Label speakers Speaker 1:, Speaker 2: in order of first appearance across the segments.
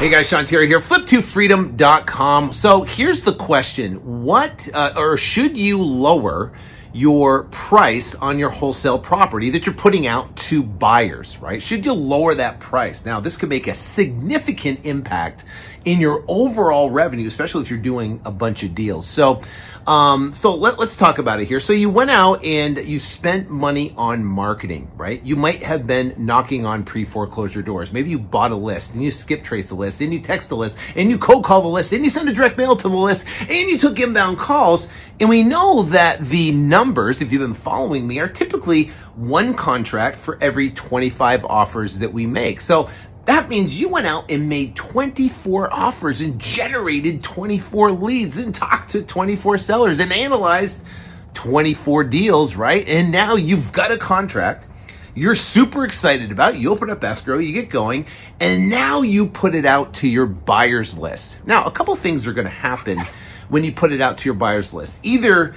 Speaker 1: Hey guys, Sean Terry here, flip2freedom.com. So here's the question. What, or should you lower your price on your wholesale property that you're putting out to buyers, right? Should you lower that price? Now, this could make a significant impact in your overall revenue, especially if you're doing a bunch of deals. So let's talk about it here. So you went out and you spent money on marketing, right? You might have been knocking on pre-foreclosure doors. Maybe you bought a list and you skip trace the list and you text the list and you cold call the list and you send a direct mail to the list and you took inbound calls. And we know that the numbers, if you've been following me, are typically one contract for every 25 offers that we make. So that means you went out and made 24 offers and generated 24 leads and talked to 24 sellers and analyzed 24 deals, right? And now you've got a contract you're super excited about it. You open up escrow, you get going, and now you put it out to your buyer's list. Now, a couple things are going to happen when you put it out to your buyer's list. Either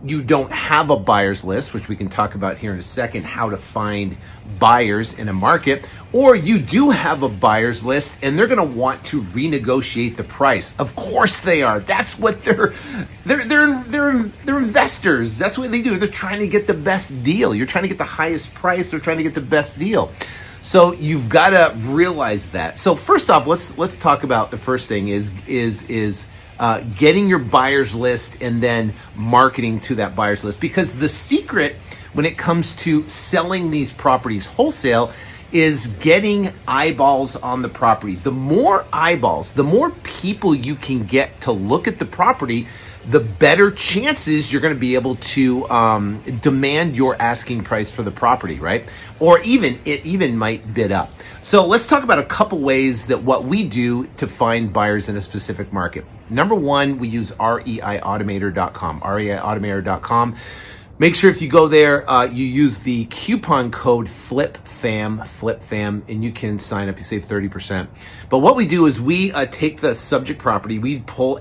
Speaker 1: you don't have a buyer's list, which we can talk about here in a second, how to find buyers in a market, or you do have a buyer's list and they're going to want to renegotiate the price. Of course they are. That's what they're investors. That's what they do. They're trying to get the best deal. You're trying to get the highest price. They're trying to get the best deal. So you've got to realize that. So first off, let's talk about the first thing is getting your buyer's list and then marketing to that buyer's list. Because the secret when it comes to selling these properties wholesale is getting eyeballs on the property. The more eyeballs, the more people you can get to look at the property, the better chances you're going to be able to demand your asking price for the property, right? Or it even might bid up. So let's talk about a couple ways that what we do to find buyers in a specific market. Number one, we use reiautomator.com, reiautomator.com. Make sure if you go there, you use the coupon code FLIPFAM, and you can sign up. You save 30%. But what we do is we take the subject property, we pull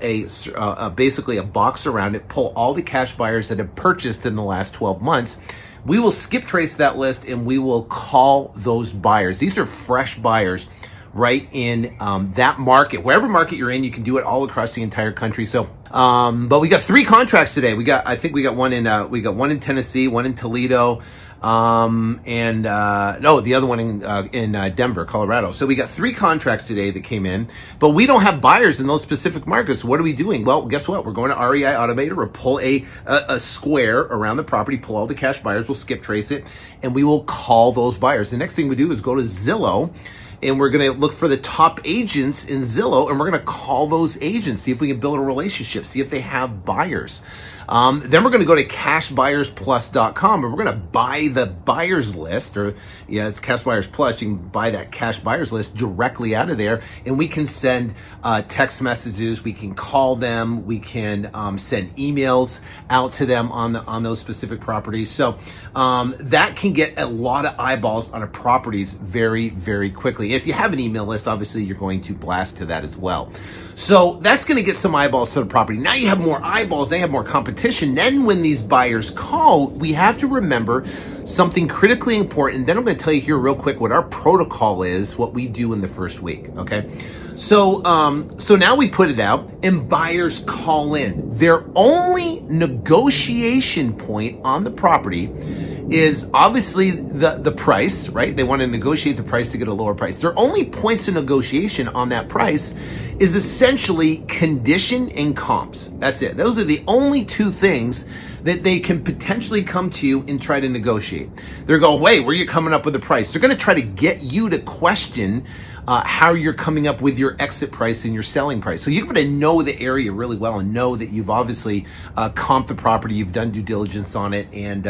Speaker 1: basically a box around it, pull all the cash buyers that have purchased in the last 12 months. We will skip trace that list and we will call those buyers. These are fresh buyers right in that market. Wherever market you're in, you can do it all across the entire country. So, but we got 3 contracts today. I think we got one in Tennessee, one in Toledo, the other one in Denver, Colorado. So we got 3 contracts today that came in, but we don't have buyers in those specific markets. So what are we doing? Well, guess what? We're going to REI Automator. We'll pull a square around the property, pull all the cash buyers. We'll skip trace it, and we will call those buyers. The next thing we do is go to Zillow, and we're going to look for the top agents in Zillow, and we're going to call those agents, see if we can build a relationship, see if they have buyers. Then we're going to go to cashbuyersplus.com, and we're going to buy the buyers list, it's Cash Buyers Plus. You can buy that cash buyers list directly out of there, and we can send text messages, we can call them, we can send emails out to them on those specific properties. So that can get a lot of eyeballs on a properties very, very quickly. If you have an email list, obviously you're going to blast to that as well. So that's going to get some eyeballs to the property. Now you have more eyeballs, now you have more competition. Then when these buyers call, we have to remember something critically important. Then I'm going to tell you here real quick what our protocol is, what we do in the first week, okay? So now we put it out and buyers call in. Their only negotiation point on the property is obviously the price, right? They want to negotiate the price to get a lower price. Their only points of negotiation on that price is essentially condition and comps. That's it. Those are the only 2 things that they can potentially come to you and try to negotiate. They're going, wait, where are you coming up with the price? They're going to try to get you to question how you're coming up with your exit price and your selling price. So you've got to know the area really well and know that you've obviously comped the property, you've done due diligence on it, and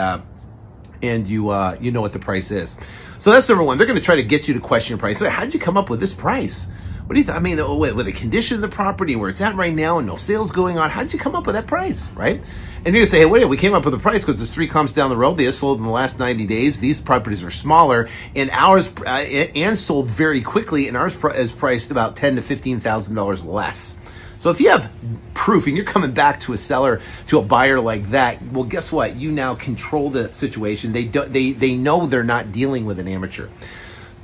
Speaker 1: you know what the price is. So that's number one. They're going to try to get you to question your price. So how'd you come up with this price? What do you think? I mean, with the condition of the property, where it's at right now, and no sales going on, how'd you come up with that price, right? And you're gonna say, hey, wait, we came up with the price because there's 3 comps down the road. They have sold in the last 90 days. These properties are smaller, and ours and sold very quickly, and ours is priced about $10,000 to $15,000 less. So if you have proof and you're coming back to a seller, to a buyer like that, well, guess what? You now control the situation. They know they're not dealing with an amateur.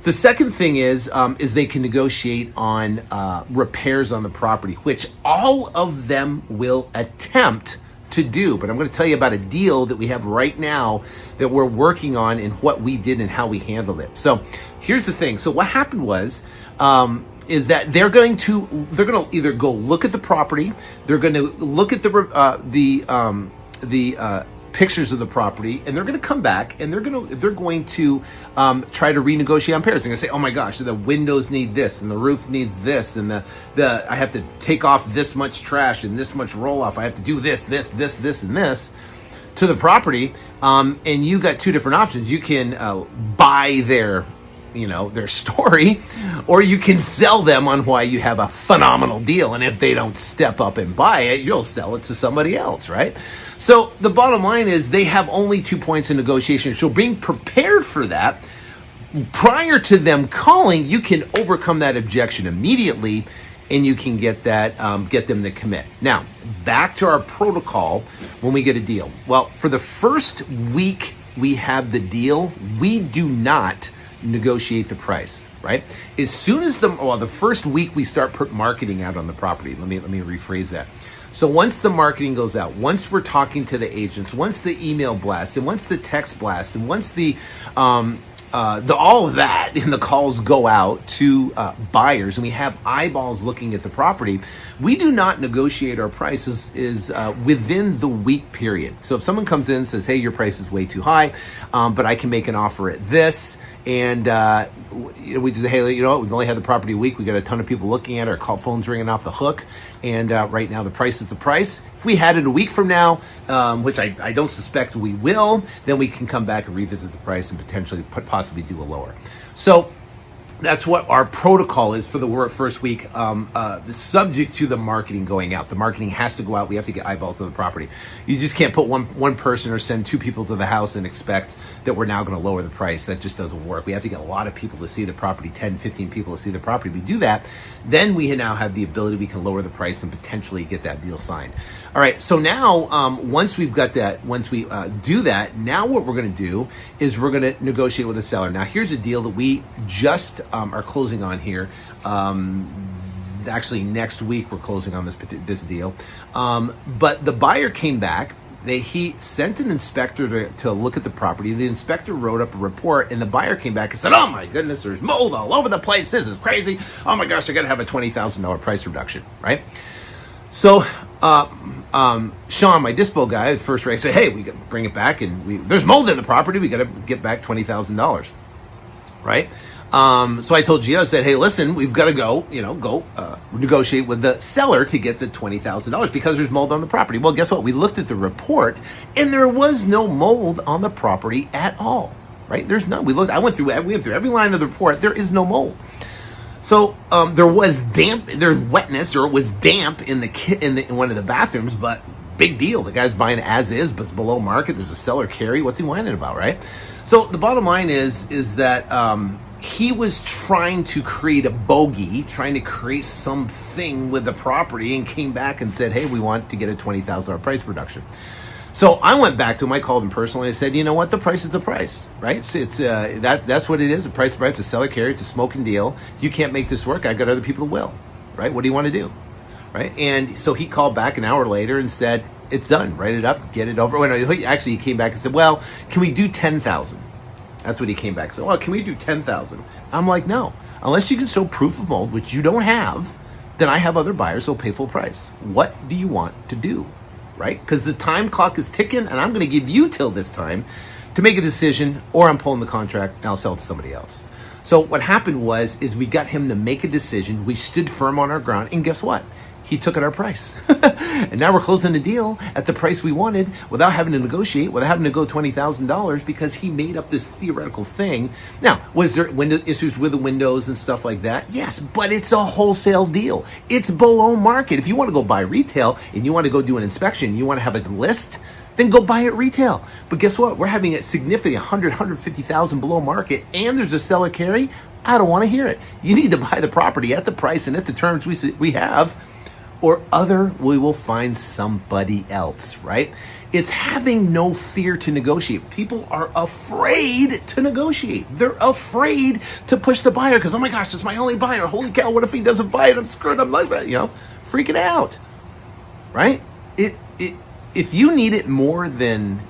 Speaker 1: The second thing is they can negotiate on repairs on the property, which all of them will attempt to do. But I'm going to tell you about a deal that we have right now that we're working on and what we did and how we handled it. So here's the thing. So what happened was is that they're going to either go look at the property, they're going to look at the pictures of the property, and they're going to come back and they're going to try to renegotiate on repairs. They're going to say, "Oh my gosh, the windows need this, and the roof needs this, and the I have to take off this much trash and this much roll off. I have to do this, and this to the property." And you got two different options. You can buy their story, or you can sell them on why you have a phenomenal deal. And if they don't step up and buy it, you'll sell it to somebody else, right? So the bottom line is they have only 2 points in negotiation. So being prepared for that, prior to them calling, you can overcome that objection immediately, and you can get them to commit. Now, back to our protocol when we get a deal. Well, for the first week we have the deal, we do not negotiate the price, right? As soon as the first week we start put marketing out on the property. Let me rephrase that. So once the marketing goes out, once we're talking to the agents, once the email blast, and once the text blast, and once the all of that and the calls go out to buyers, and we have eyeballs looking at the property, we do not negotiate our prices within the week period. So if someone comes in and says, "Hey, your price is way too high, but I can make an offer at this," and we just say, "Hey, you know what? We've only had the property a week. We got a ton of people looking at it. Our call phone's ringing off the hook, and right now the price is the price. If we had it a week from now, which I don't suspect we will, then we can come back and revisit the price and potentially possibly do a lower." So that's what our protocol is for the first week, subject to the marketing going out. The marketing has to go out. We have to get eyeballs on the property. You just can't put one person or send two people to the house and expect that we're now going to lower the price. That just doesn't work. We have to get a lot of people to see the property, 10, 15 people to see the property. We do that, then we now have the ability, we can lower the price and potentially get that deal signed. All right, so now once we've got that, once we do that, now what we're going to do is we're going to negotiate with the seller. Now here's a deal that we just are closing on here. Actually, next week we're closing on this deal. But the buyer came back. He sent an inspector to look at the property. The inspector wrote up a report, and the buyer came back and said, "Oh my goodness, there's mold all over the place. This is crazy. Oh my gosh, I got to have a $20,000 price reduction," right? So Sean, my dispo guy, at first rate said, "Hey, we got to bring it back, and there's mold in the property. We got to get back $20,000, right?" So I told Gio, I said, "Hey, listen, we've got to go negotiate with the seller to get the $20,000 because there's mold on the property." Well, guess what? We looked at the report, and there was no mold on the property at all, right? There's none. We went through every line of the report. There is no mold. So there was there's wetness, or it was damp in one of the bathrooms, but big deal. The guy's buying as is, but it's below market. There's a seller carry. What's he whining about, right? So the bottom line is that he was trying to create a bogey, trying to create something with the property, and came back and said, "Hey, we want to get a $20,000 price reduction." So I went back to him. I called him personally. I said, "You know what? The price is the price, right? So that's what it is. The price is the price. It's a seller carry. It's a smoking deal. If you can't make this work, I've got other people who will, right? What do you want to do, right?" And so he called back an hour later and said, "It's done. Write it up. Get it over." Actually, he came back and said, "Well, can we do 10,000?" That's what he came back and said. "Well, can we do 10,000?" I'm like, "No. Unless you can show proof of mold, which you don't have, then I have other buyers who'll pay full price. What do you want to do?" Right? Because the time clock is ticking, and I'm going to give you till this time to make a decision, or I'm pulling the contract and I'll sell it to somebody else. So what happened is we got him to make a decision. We stood firm on our ground, and guess what? He took at our price. And now we're closing the deal at the price we wanted without having to negotiate, without having to go $20,000, because he made up this theoretical thing. Now, was there issues with the windows and stuff like that? Yes, but it's a wholesale deal. It's below market. If you want to go buy retail and you want to go do an inspection, you want to have a list, then go buy it retail. But guess what? We're having a significant 150,000 below market, and there's a seller carry. I don't want to hear it. You need to buy the property at the price and at the terms we have, or other, we will find somebody else, right? It's having no fear to negotiate. People are afraid to negotiate. They're afraid to push the buyer because, oh my gosh, it's my only buyer. Holy cow, what if he doesn't buy it? I'm screwed. I'm like, freaking out, right? If you need it more than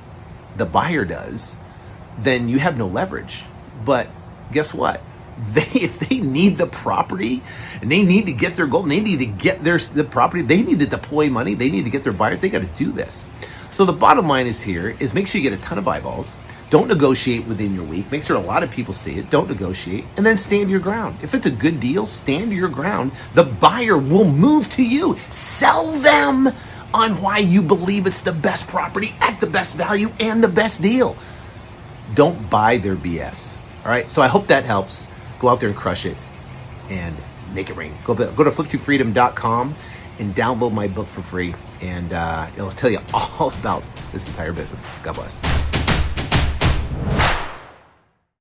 Speaker 1: the buyer does, then you have no leverage. But guess what? If they need the property and they need to get their goal, and they need to get the property, they need to deploy money, they need to get their buyers, they got to do this. So the bottom line is make sure you get a ton of eyeballs. Don't negotiate within your week. Make sure a lot of people see it. Don't negotiate. And then stand your ground. If it's a good deal, stand your ground. The buyer will move to you. Sell them on why you believe it's the best property at the best value and the best deal. Don't buy their BS. All right. So I hope that helps. Go out there and crush it and make it rain. Go to flip2freedom.com and download my book for free. And it'll tell you all about this entire business. God bless.